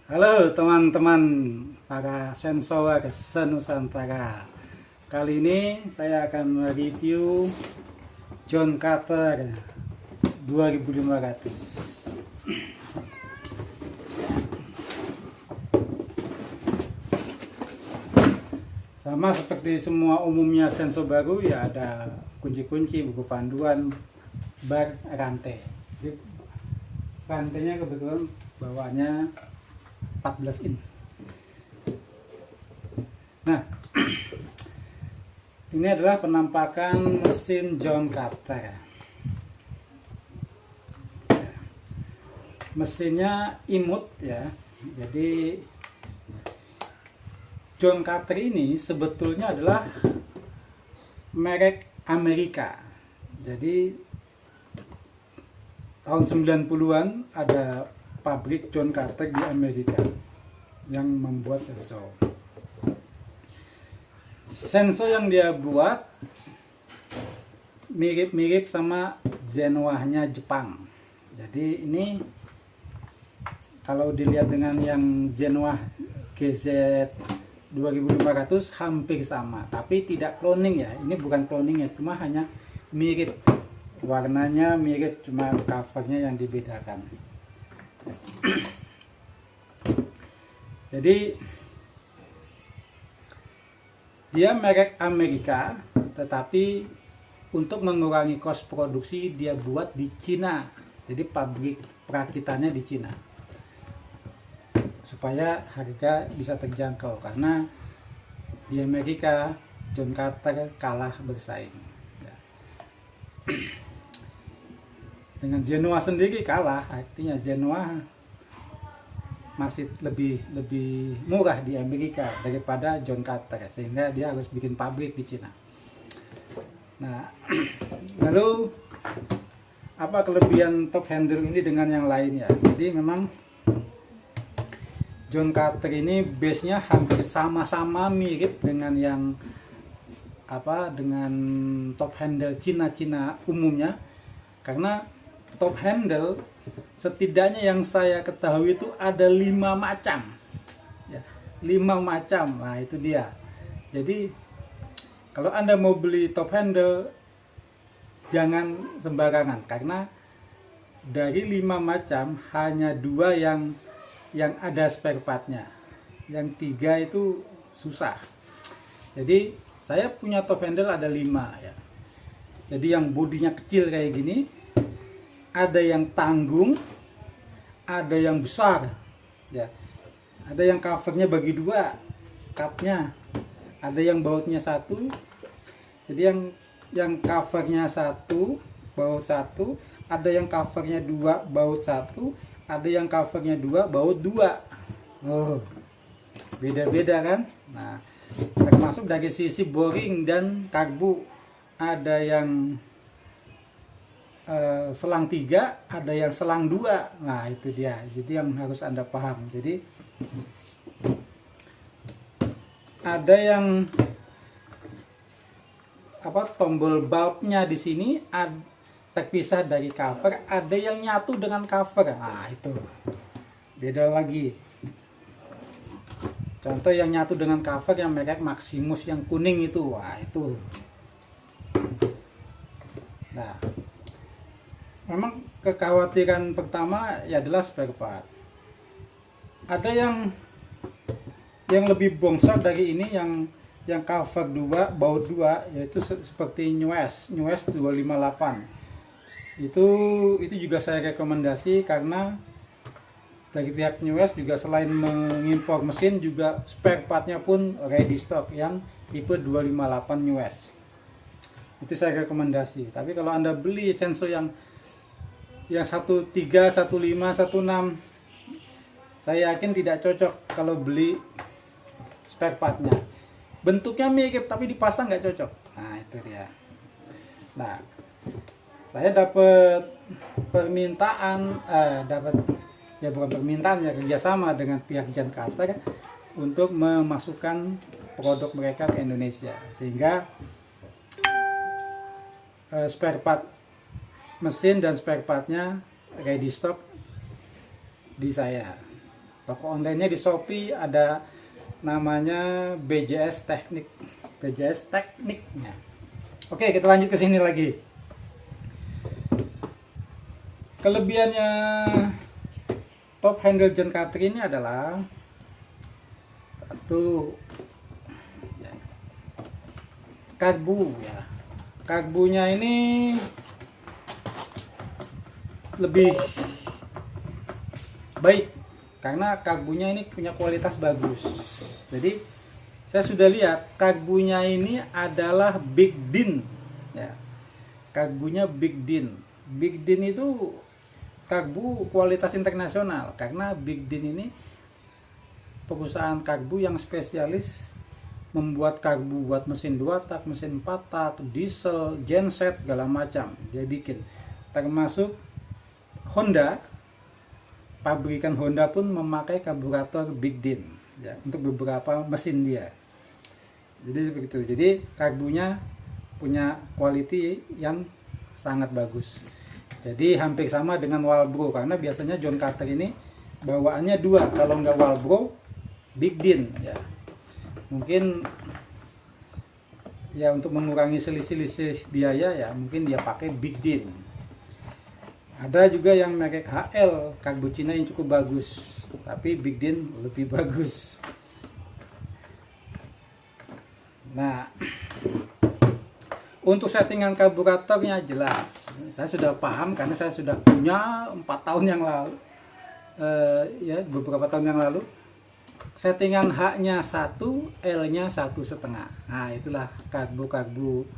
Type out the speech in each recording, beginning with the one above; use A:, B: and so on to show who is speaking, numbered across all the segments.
A: Halo teman-teman para sensor senusantara. Kali ini saya akan mereview John Carter 2500. Sama seperti semua umumnya sensor baru, ya ada kunci-kunci, buku panduan, bar, rantai. Jadi, rantainya kebetulan bawaannya 14 in. Nah, ini adalah penampakan mesin John Carter. Mesinnya imut ya. Jadi John Carter ini sebetulnya adalah merek Amerika. Jadi tahun 90-an ada pabrik John Carter di Amerika yang membuat sensor. Sensor yang dia buat mirip-mirip sama Genoa-nya Jepang. Jadi ini kalau dilihat dengan yang Genoa GZ 2500 hampir sama, tapi tidak cloning ya. Ini bukan cloning ya, cuma hanya mirip. Warnanya mirip, cuma covernya yang dibedakan. Jadi dia merek Amerika, tetapi untuk mengurangi kos produksi dia buat di Cina. Jadi pabrik perakitannya di Cina supaya harga bisa terjangkau, karena di Amerika John Carter kalah bersaing ya. Dengan Genoa sendiri kalah, artinya Genoa masih lebih murah di Amerika daripada John Carter, sehingga dia harus bikin pabrik di Cina. Nah, lalu apa kelebihan top handle ini dengan yang lainnya? Jadi memang John Carter ini base-nya hampir sama-sama mirip dengan yang dengan top handle Cina umumnya, karena top handle setidaknya yang saya ketahui itu ada 5 macam ya, 5 macam. Nah itu dia. Jadi kalau Anda mau beli top handle jangan sembarangan, karena dari 5 macam hanya 2 yang ada spare partnya, yang 3 itu susah. Jadi saya punya top handle ada 5 ya. Jadi yang bodinya kecil kayak gini, ada yang tanggung, ada yang besar ya, ada yang covernya bagi 2 cupnya, ada yang bautnya 1. Jadi yang covernya 1 baut 1, ada yang covernya 2 baut 1, ada yang covernya 2 baut 2. Oh, beda-beda kan. Nah, termasuk dari sisi boring dan karbu, ada yang selang 3, ada yang selang 2. Nah itu dia, jadi yang harus Anda paham. Jadi ada yang tombol bulbnya di sini terpisah dari cover, ada yang nyatu dengan cover. Nah itu beda lagi. Contoh yang nyatu dengan cover yang merek Maximus yang kuning itu. Wah itu. Nah, memang kekhawatiran pertama ya adalah spare part. Ada yang lebih bongsor dari ini, yang cover 2 baut 2, yaitu seperti Newes 258. Itu juga saya rekomendasi, karena dari pihak Newes juga selain mengimpor mesin, juga spare partnya pun ready stock yang tipe 258 Newes. Itu saya rekomendasi. Tapi kalau Anda beli sensor yang 13, 15, 16, saya yakin tidak cocok kalau beli spare partnya. Bentuknya mirip tapi dipasang nggak cocok. Nah itu dia. Nah, saya dapat permintaan, bukan permintaan ya, kerjasama dengan pihak John Carter untuk memasukkan produk mereka ke Indonesia, sehingga spare part mesin dan spare partnya ready stock di saya. Toko online-nya di Shopee ada namanya BJS Teknik. BJS Tekniknya. Oke, kita lanjut ke sini lagi. Kelebihannya top handle John Carter ini adalah satu, karbu ya. Karbunya ini lebih baik karena karbunya ini punya kualitas bagus. Jadi saya sudah lihat karbunya ini adalah Big Din ya. Karbunya Big Din. Big Din itu karbu kualitas internasional karena Big Din ini perusahaan karbu yang spesialis membuat karbu buat mesin 2 tak, mesin 4 tak, diesel, genset segala macam. Dia bikin. Termasuk Honda, pabrikan Honda pun memakai karburator Big Din ya, untuk beberapa mesin dia. Jadi begitu. Jadi karbunya punya quality yang sangat bagus. Jadi hampir sama dengan Walbro karena biasanya John Carter ini bawaannya dua, kalau nggak Walbro, Big Din ya. Mungkin ya untuk mengurangi selisih biaya ya mungkin dia pakai Big Din. Ada juga yang merek HL, karbu Cina yang cukup bagus, tapi Big Din lebih bagus. Nah, untuk settingan karburatornya jelas. Saya sudah paham karena saya sudah punya 4 tahun yang lalu. Ya, beberapa tahun yang lalu. Settingan H-nya 1, L-nya 1,5. Nah, itulah karbu-karbu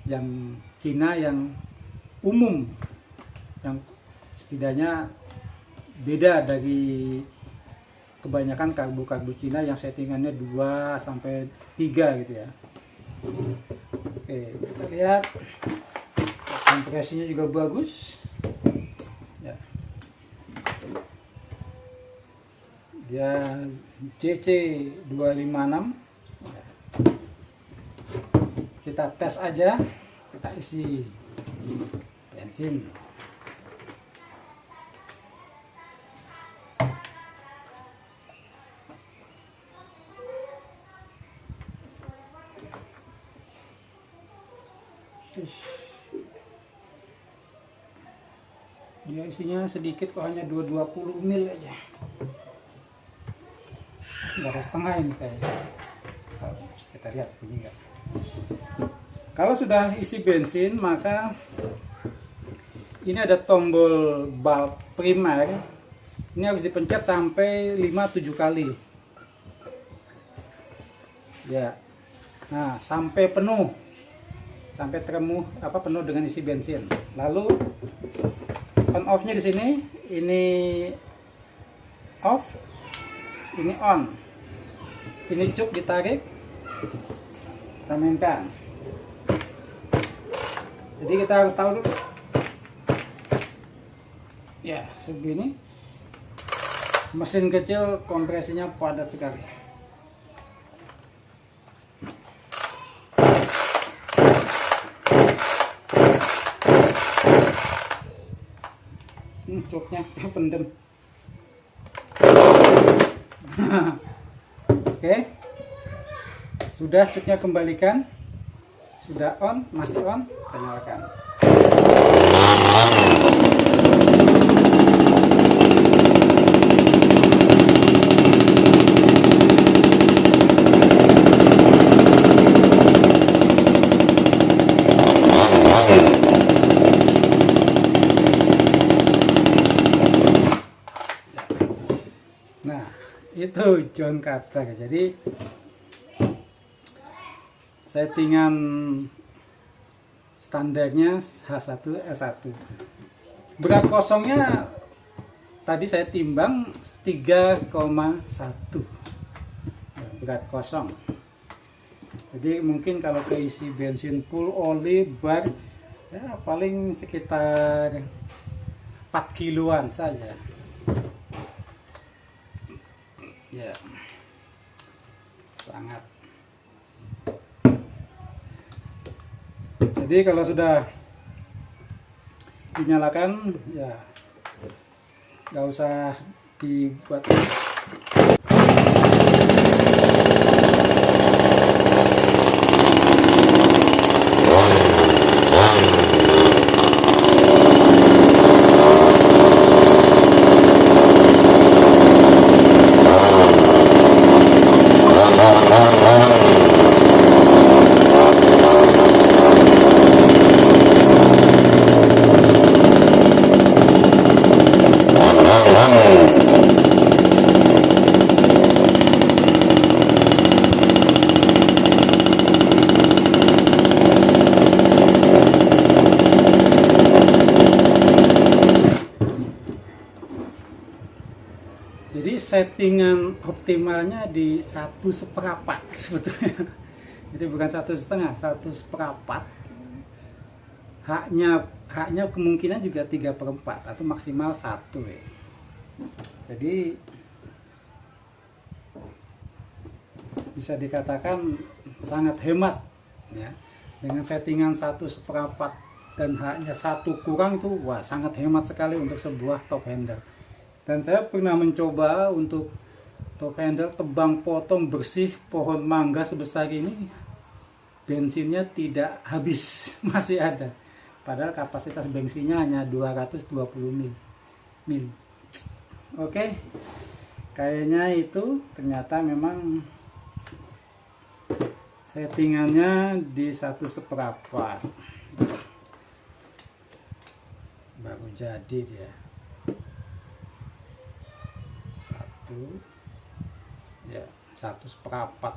A: yang Cina yang umum, yang setidaknya beda dari kebanyakan karbu-karbu Cina yang settingannya 2 sampai 3 gitu ya. Oke, kita lihat kompresinya juga bagus ya. Dia CC 256. Kita tes aja, kita isi bensin. Dia isinya sedikit kok, hanya 220 ml aja, nggak ada setengah ini kayaknya. Kita lihat bunyi nggak. Kalau sudah isi bensin maka ini ada tombol bulb primer, ini harus dipencet sampai 5-7 kali ya. Nah, sampai penuh, sampai penuh dengan isi bensin. Lalu on off-nya di sini, ini off, ini on. Ini cuk ditarik, kita mainkan. Jadi kita harus tahu dulu. Ya, segini. Mesin kecil kompresinya padat sekali. Cuknya pendem. Oke, sudah cuknya kembalikan, sudah on, masih on, kita nyalakan. Nah, itu John Carter. Jadi settingan standarnya H1 L1. Berat kosongnya tadi saya timbang 3,1 berat kosong. Jadi mungkin kalau keisi bensin full, oli, bar ya paling sekitar 4 kiloan saja. Ya, sangat. Jadi kalau sudah dinyalakan ya nggak usah dibuat. Jadi settingan optimalnya di 1/4 sebetulnya. Jadi bukan 1,5, 1/4. Haknya kemungkinan juga 3/4 atau maksimal 1 ya. Jadi bisa dikatakan sangat hemat ya. Dengan settingan 1/4 dan haknya 1 kurang itu wah sangat hemat sekali untuk sebuah top handle. Dan saya pernah mencoba untuk top handle tebang potong bersih pohon mangga sebesar ini, bensinnya tidak habis, masih ada. Padahal kapasitas bensinnya hanya 220 mil. Oke, kayaknya itu ternyata memang settingannya di 1/4. Baru jadi dia. Ya 1/4.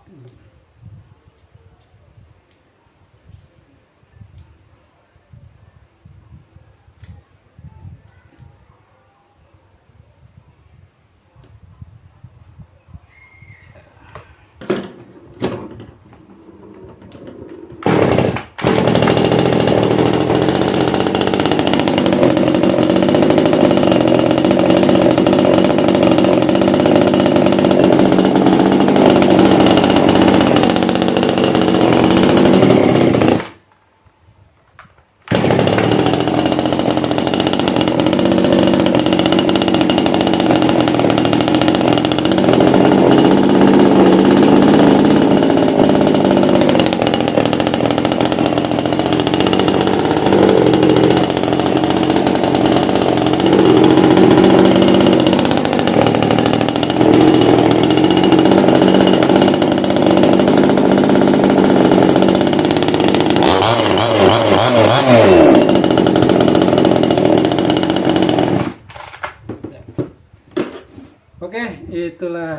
A: Oke, itulah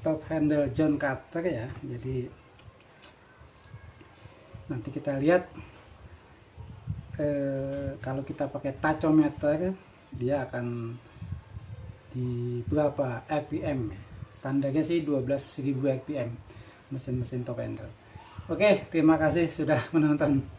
A: top handle John Carter ya. Jadi nanti kita lihat kalau kita pakai tachometer dia akan di berapa RPM ya. Standarnya sih 12.000 RPM mesin-mesin top handle. Oke, terima kasih sudah menonton.